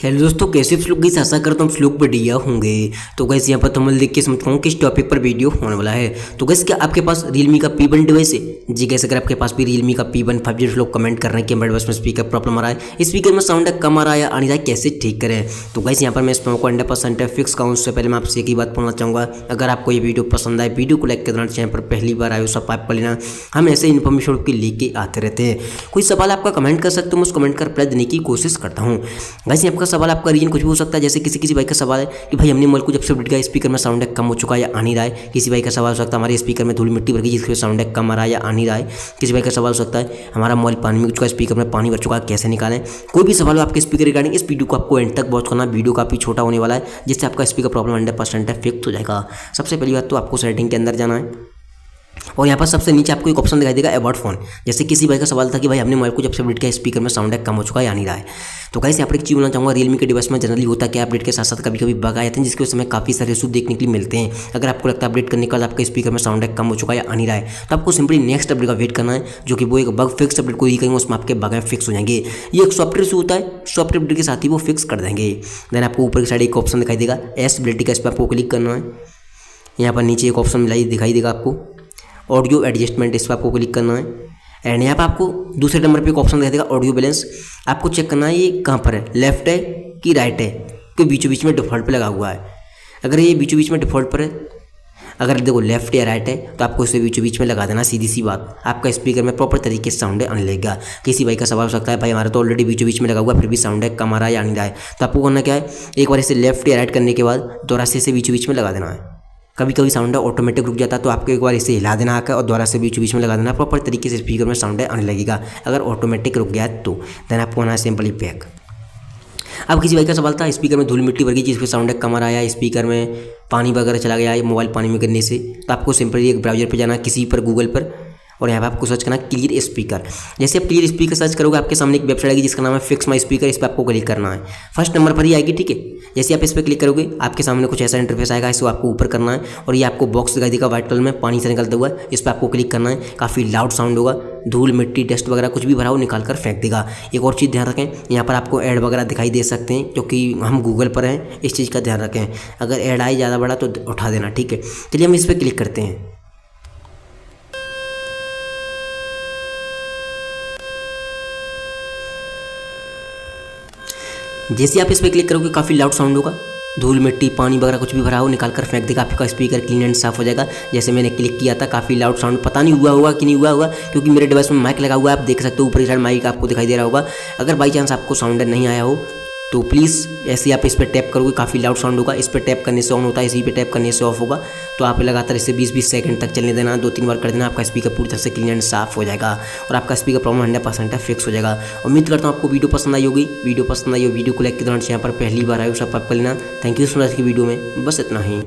Hello दोस्तों, कैसे आप लोग? आशा करता हूँ लोग बढ़िया होंगे। तो गैस यहाँ पर तुम देख के समझ पाऊँ किस टॉपिक पर वीडियो होने वाला है। तो गैस क्या आपके पास रियलमी का P1 डिवाइस है? जी गैस, अगर आपके पास भी रियलमी का P1 5G लोग कमेंट कर रहे हैं कि हमारे पास में स्पीकर प्रॉब्लम आ रहा है, स्पीकर में साउंड कम आ रहा है या आ नहीं रहा है, कैसे ठीक करें। तो गैस यहाँ पर मैं इस को 100% फिक्स कहूँ। उससे पहले मैं आपसे एक ही बात बोलना चाहूँगा, अगर आपको ये वीडियो पसंद आए, वीडियो को लाइक कर देना। चैनल पर पहली बार आए हो सब्सक्राइब कर लेना। हम ऐसे इन्फॉर्मेशन के लेके आते रहते हैं। कोई सवाल आपका कमेंट कर सकते हो, मैं उस कमेंट का रिप्लाई देने की कोशिश करता हूँ। वैसे आपका सवाल, आपका रीजन कुछ भी हो सकता है। जैसे किसी भाई का सवाल है कि भाई हमने मोबाइल को जब से अपडेट किया स्पीकर में साउंड कम हो चुका है या आ नहीं रहा है। किसी भाई का सवाल हो सकता है हमारे स्पीकर में धूल मिट्टी भर गई जिसके साउंड कम आ रहा है या आ नहीं रहा है। किसी भाई का सवाल हो सकता है हमारा मोबाइल पानी में चुका है, स्पीकर में पानी भर चुका है, कैसे निकालें। कोई भी सवाल हो आपके स्पीकर रिगार्डिंग, इस वीडियो को आपको एंड तक वॉच करना। वीडियो काफ़ी छोटा होने वाला है जिससे आपका स्पीकर प्रॉब्लम 100% फिक्स हो जाएगा। सबसे पहली बात तो आपको सेटिंग के अंदर जाना है और यहाँ पर सबसे नीचे आपको एक ऑप्शन दिखाई देगा अबाउट फोन। जैसे किसी भाई का सवाल था कि भाई हमने मोबाइल को जब से अपडेट किया स्पीकर में साउंड कम हो चुका है या नहीं रहा है। तो गाइस यहाँ पर एक चीज़ बोलना चाहूँगा, रियलमी के डिवाइस में जनरली होता है कि अपडेट के साथ साथ कभी कभी बग आए थे जिसके वजह से काफ़ी सारे इशू देखने के लिए मिलते हैं। अगर आपको लगता है अपडेट करने के बाद आपके स्पीकर में साउंड कम हो चुका है या आ नहीं रहा है, तो आपको सिंपली नेक्स्ट अपडेट का वेट करना है, जो कि वो एक बग फिक्स अपडेट को ही करेंगे, उसमें आपके बग फिक्स हो जाएंगे। ये एक सॉफ्टवेयर इशू होता है, सॉफ्टवेयर अपडेट के साथ ही वो फिक्स कर देंगे। देन आपको ऊपर की साइड एक ऑप्शन दिखाई देगा एसबिलिटी का, इस पर आपको क्लिक करना है। यहाँ पर नीचे एक ऑप्शन दिखाई देगा आपको ऑडियो एडजस्टमेंट, इस पर आपको क्लिक करना है। एंड यहाँ पर आपको दूसरे नंबर पे एक ऑप्शन दिखाई देगा ऑडियो बैलेंस। आपको चेक करना है ये कहाँ पर है, लेफ्ट है कि राइट है, कि बीचों बीच में डिफ़ॉल्ट पे लगा हुआ है। अगर ये बीचों बीच में डिफ़ॉल्ट पर है, अगर देखो लेफ्ट या राइट है, तो आपको इसे बीचों बीच में लगा देना। सीधी सी बात, आपका स्पीकर में प्रॉपर तरीके से साउंड आने लगेगा। किसी भाई का सवाल हो सकता है भाई हमारा तो ऑलरेडी बीचों बीच में लगा हुआ है फिर भी साउंड कम आ रहा है या नहीं रहा है। तो आपको करना क्या है, एक बार इसे लेफ्ट या राइट करने के बाद दोबारा से इसे बीचों बीच में लगा देना है। कभी कभी साउंड ऑटोमेटिक रुक जाता है, तो आपको एक बार इसे हिला देना आकर और दोबारा से बीच बीच में लगा देना। प्रॉपर तरीके से स्पीकर में साउंड आने लगेगा। अगर ऑटोमेटिक रुक गया तो देन आपको होना है सिंपली बैक। अब किसी भाई का सवाल था स्पीकर में धूल मिट्टी भर गई जिसके साउंड कम आ रहा है, स्पीकर में पानी वगैरह चला गया है मोबाइल पानी में गिरने से, तो आपको सिंपली एक ब्राउजर पर जाना किसी पर गूगल पर और यहाँ पे आपको सर्च करना क्लियर स्पीकर। जैसे आप क्लियर स्पीकर सर्च करोगे आपके सामने एक वेबसाइट आएगी जिसका नाम है फिक्स माई स्पीकर। इस पर आपको क्लिक करना है, फर्स्ट नंबर पर ही आएगी, ठीक है। जैसे आप इस पर क्लिक करोगे आपके सामने कुछ ऐसा इंटरफेस आएगा, इसको आपको ऊपर करना है और ये आपको बॉक्स दिखाई देगा व्हाइट कलर में पानी से निकलता हुआ, इस पर आपको क्लिक करना है। काफ़ी लाउड साउंड होगा, धूल मिट्टी डस्ट वगैरह कुछ भी भरा हो निकाल कर फेंक देगा। एक और चीज़ ध्यान रखें, यहाँ पर आपको ऐड वगैरह दिखाई दे सकते हैं क्योंकि हम गूगल पर हैं, इस चीज़ का ध्यान रखें। अगर ऐड आए ज़्यादा बड़ा तो उठा देना, ठीक है। चलिए हम इस पर क्लिक करते हैं। जैसे आप इस पर क्लिक करोगे काफ़ी लाउड साउंड होगा, धूल मिट्टी पानी वगैरह कुछ भी भरा हो निकाल कर फेंक देगा। आपका स्पीकर क्लीन एंड साफ हो जाएगा। जैसे मैंने क्लिक किया था काफ़ी लाउड साउंड, पता नहीं हुआ होगा कि नहीं हुआ होगा क्योंकि मेरे डिवाइस में माइक लगा हुआ है, आप देख सकते हो ऊपर की साइड माइक आपको दिखाई दे रहा होगा। अगर बाई चांस आपको साउंड नहीं आया हो तो प्लीज़ ऐसे आप इस पर टैप करोगे काफ़ी लाउड साउंड होगा। इस पर टैप करने से ऑन होता है, इसी पे टैप करने से ऑफ होगा। तो आप लगातार इसे 20-20 सेकंड तक चलने देना, 2-3 बार कर देना। आपका स्पीकर पूरी तरह से क्लीन एंड साफ हो जाएगा और आपका स्पीकर प्रॉब्लम 100% फिक्स हो जाएगा। उम्मीद करता हूँ आपको वीडियो पसंद आई होगी। वीडियो पसंद आई हो वीडियो को लाइक के दौरान यहाँ पर पहली बार आए हो सब कर लेना। थैंक यू सो मच की वीडियो में बस इतना ही।